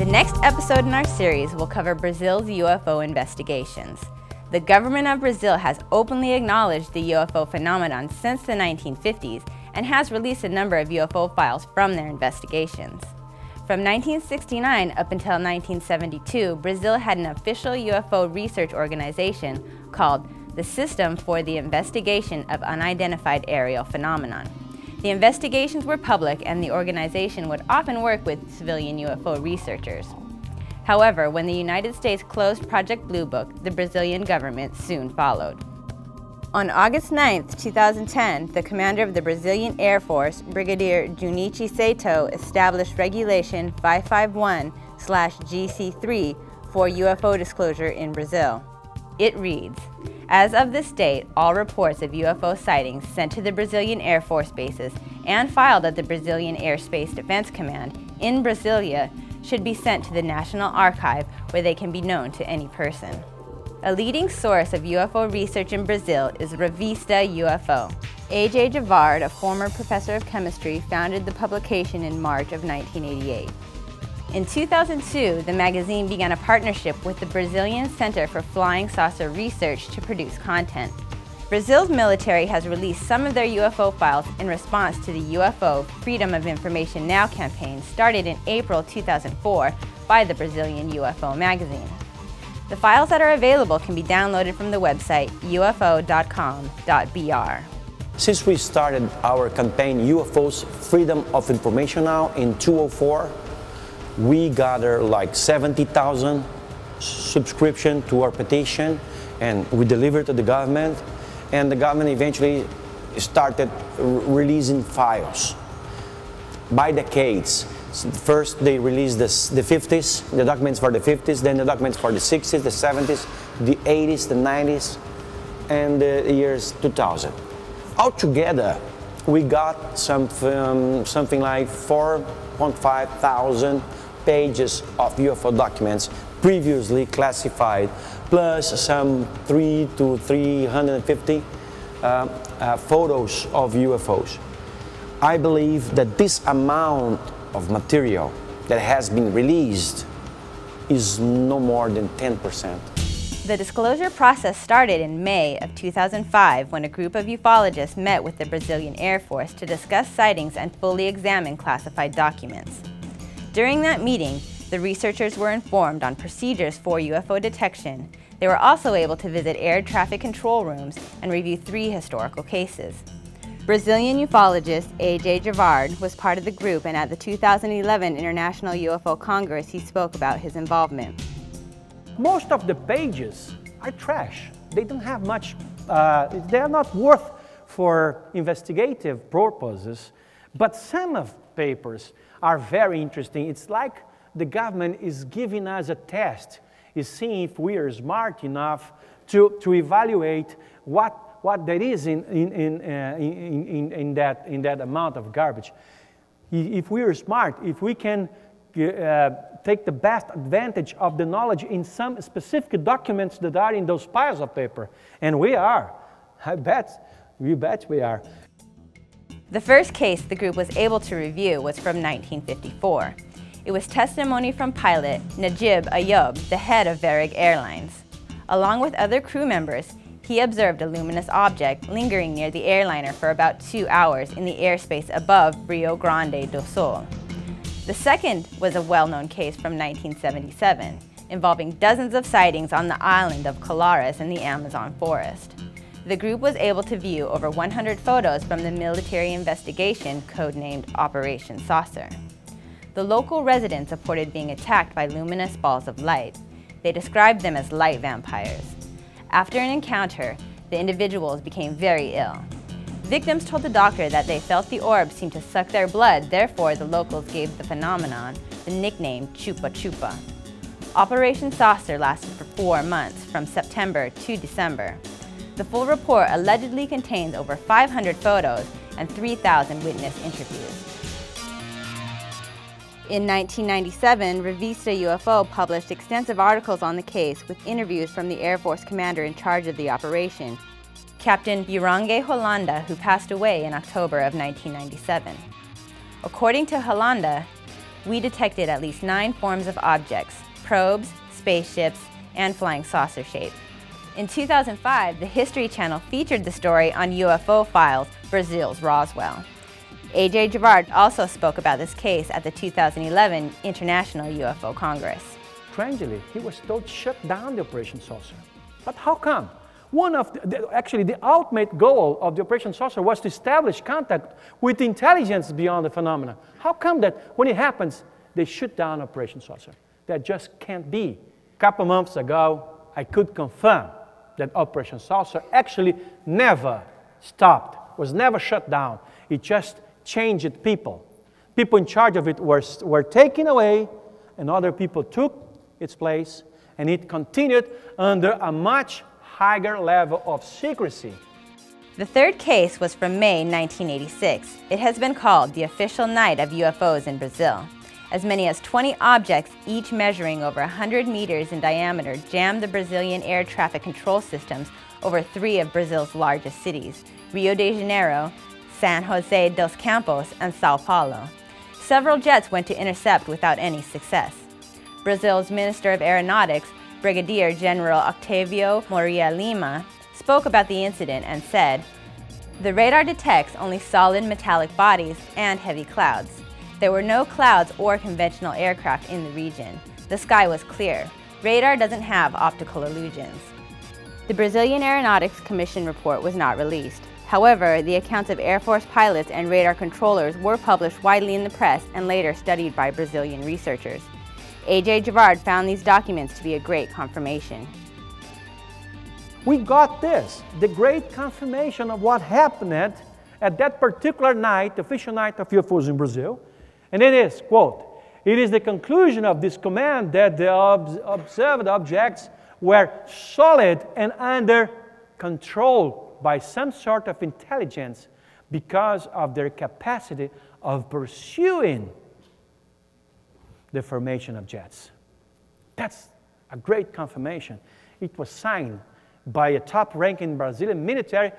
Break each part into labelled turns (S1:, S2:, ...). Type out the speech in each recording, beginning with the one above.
S1: The next episode in our series will cover Brazil's UFO investigations. The government of Brazil has openly acknowledged the UFO phenomenon since the 1950s and has released a number of UFO files from their investigations. From 1969 up until 1972, Brazil had an official UFO research organization called the System for the Investigation of Unidentified Aerial Phenomenon. The investigations were public, and the organization would often work with civilian UFO researchers. However, when the United States closed Project Blue Book, the Brazilian government soon followed. On August 9, 2010, the commander of the Brazilian Air Force, Brigadier Junichi Saito, established Regulation 551/GC3 for UFO disclosure in Brazil. It reads, "As of this date, all reports of UFO sightings sent to the Brazilian Air Force bases and filed at the Brazilian Airspace Defense Command in Brasilia should be sent to the National Archive, where they can be known to any person." A leading source of UFO research in Brazil is Revista UFO. A.J. Javard, a former professor of chemistry, founded the publication in March of 1988. In 2002, the magazine began a partnership with the Brazilian Center for Flying Saucer Research to produce content. Brazil's military has released some of their UFO files in response to the UFO Freedom of Information Now campaign started in April 2004 by the Brazilian UFO magazine. The files that are available can be downloaded from the website ufo.com.br.
S2: Since we started our campaign UFOs Freedom of Information Now in 2004, we gathered like 70,000 subscriptions to our petition, and we delivered to the government, and the government eventually started releasing files by decades. First they released the 50s, the documents for the 50s, then the documents for the 60s, the 70s, the 80s, the 90s, and the years 2000. Altogether, we got something like 4.5 thousand pages of UFO documents previously classified, plus some 300 to 350 photos of UFOs. I believe that this amount of material that has been released is no more than 10%.
S1: The disclosure process started in May of 2005 when a group of ufologists met with the Brazilian Air Force to discuss sightings and fully examine classified documents. During that meeting, the researchers were informed on procedures for UFO detection. They were also able to visit air traffic control rooms and review 3 historical cases. Brazilian ufologist A.J. Javard was part of the group, and at the 2011 International UFO Congress he spoke about his involvement.
S3: Most of the pages are trash. They don't have much, they are not worth for investigative purposes, but some of papers are very interesting. It's like the government is giving us a test, is seeing if we are smart enough to evaluate what there is in that amount of garbage. If we are smart, if we can take the best advantage of the knowledge in some specific documents that are in those piles of paper, and we are, you bet we are.
S1: The first case the group was able to review was from 1954. It was testimony from pilot Najib Ayub, the head of Varig Airlines. Along with other crew members, he observed a luminous object lingering near the airliner for about 2 hours in the airspace above Rio Grande do Sul. The second was a well-known case from 1977, involving dozens of sightings on the island of Colares in the Amazon forest. The group was able to view over 100 photos from the military investigation codenamed Operation Saucer. The local residents reported being attacked by luminous balls of light. They described them as light vampires. After an encounter, the individuals became very ill. Victims told the doctor that they felt the orbs seemed to suck their blood, therefore the locals gave the phenomenon the nickname Chupa Chupa. Operation Saucer lasted for 4 months, from September to December. The full report allegedly contains over 500 photos and 3,000 witness interviews. In 1997, Revista UFO published extensive articles on the case with interviews from the Air Force commander in charge of the operation, Captain Burangue Holanda, who passed away in October of 1997. According to Holanda, we detected at least 9 forms of objects: probes, spaceships, and flying saucer shape. In 2005, the History Channel featured the story on UFO Files, Brazil's Roswell. A.J. Gerard also spoke about this case at the 2011 International UFO Congress.
S3: Strangely, he was told to shut down the Operation Saucer. But how come? One of actually the ultimate goal of the Operation Saucer was to establish contact with intelligence beyond the phenomena. How come that when it happens, they shut down Operation Saucer? That just can't be. A couple months ago, I could confirm that Operation Saucer actually never stopped, was never shut down. It just changed people. People in charge of it were taken away, and other people took its place, and it continued under a much higher level of secrecy.
S1: The third case was from May 1986. It has been called the official night of UFOs in Brazil. As many as 20 objects, each measuring over 100 meters in diameter, jammed the Brazilian air traffic control systems over 3 of Brazil's largest cities: Rio de Janeiro, San Jose dos Campos, and Sao Paulo. Several jets went to intercept without any success. Brazil's Minister of Aeronautics, Brigadier General Octavio Moria Lima, spoke about the incident and said, "The radar detects only solid metallic bodies and heavy clouds. There were no clouds or conventional aircraft in the region. The sky was clear. Radar doesn't have optical illusions." The Brazilian Aeronautics Commission report was not released. However, the accounts of Air Force pilots and radar controllers were published widely in the press and later studied by Brazilian researchers. A.J. Gerard found these documents to be a great confirmation.
S3: We got this, the great confirmation of what happened at that particular night, the official night of UFOs in Brazil. And it is, quote, "It is the conclusion of this command that the observed objects were solid and under control by some sort of intelligence because of their capacity of pursuing the formation of jets." That's a great confirmation. It was signed by a top-ranking Brazilian military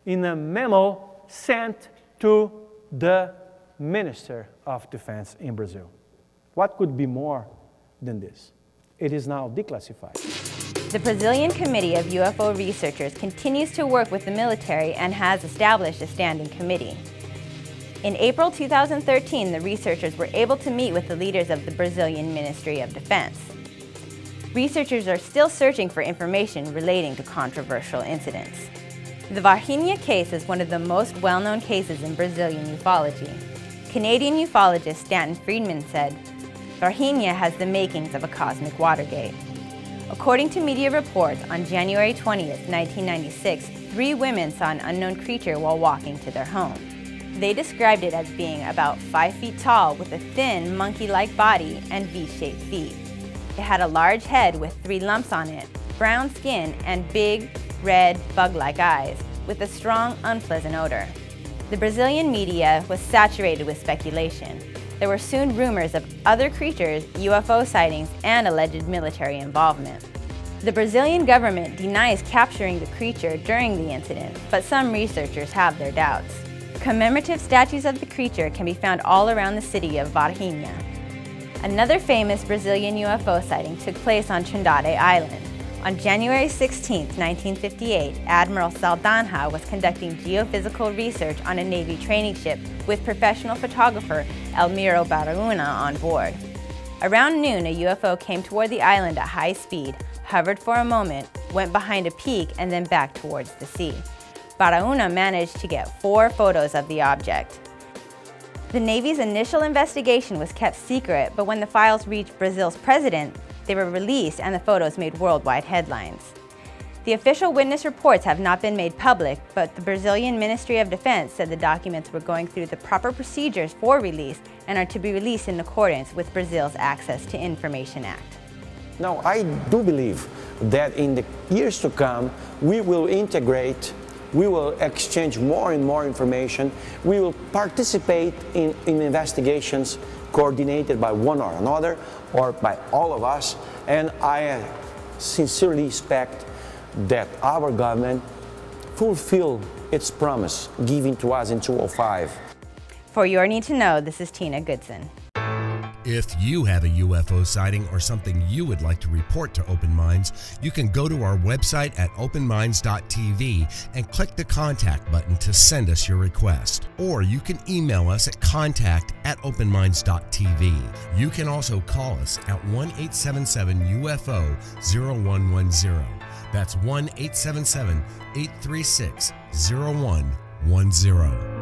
S3: in a memo sent to the Minister of Defense in Brazil. What could be more than this? It is now declassified.
S1: The Brazilian Committee of UFO Researchers continues to work with the military and has established a standing committee. In April 2013, the researchers were able to meet with the leaders of the Brazilian Ministry of Defense. Researchers are still searching for information relating to controversial incidents. The Varginha case is one of the most well-known cases in Brazilian ufology. Canadian ufologist Stanton Friedman said, "Varginha has the makings of a cosmic Watergate." According to media reports, on January 20th, 1996, 3 women saw an unknown creature while walking to their home. They described it as being about 5 feet tall with a thin, monkey-like body and V-shaped feet. It had a large head with 3 lumps on it, brown skin, and big, red, bug-like eyes, with a strong, unpleasant odor. The Brazilian media was saturated with speculation. There were soon rumors of other creatures, UFO sightings, and alleged military involvement. The Brazilian government denies capturing the creature during the incident, but some researchers have their doubts. Commemorative statues of the creature can be found all around the city of Varginha. Another famous Brazilian UFO sighting took place on Trindade Island. On January 16, 1958, Admiral Saldanha was conducting geophysical research on a Navy training ship with professional photographer Elmiro Baraúna on board. Around noon, a UFO came toward the island at high speed, hovered for a moment, went behind a peak, and then back towards the sea. Baraúna managed to get 4 photos of the object. The Navy's initial investigation was kept secret, but when the files reached Brazil's president, they were released and the photos made worldwide headlines. The official witness reports have not been made public, but the Brazilian Ministry of Defense said the documents were going through the proper procedures for release and are to be released in accordance with Brazil's Access to Information Act.
S2: Now, I do believe that in the years to come, we will integrate, we will exchange more and more information, we will participate in investigations coordinated by one or another, or by all of us, and I sincerely expect that our government fulfill its promise given to us in 2005.
S1: For Your Need to Know, this is Tina Goodson.
S4: If you have a UFO sighting or something you would like to report to Open Minds, you can go to our website at openminds.tv and click the contact button to send us your request. Or you can email us at contact@openminds.tv. You can also call us at 1-877-UFO-0110. That's 1-877-836-0110.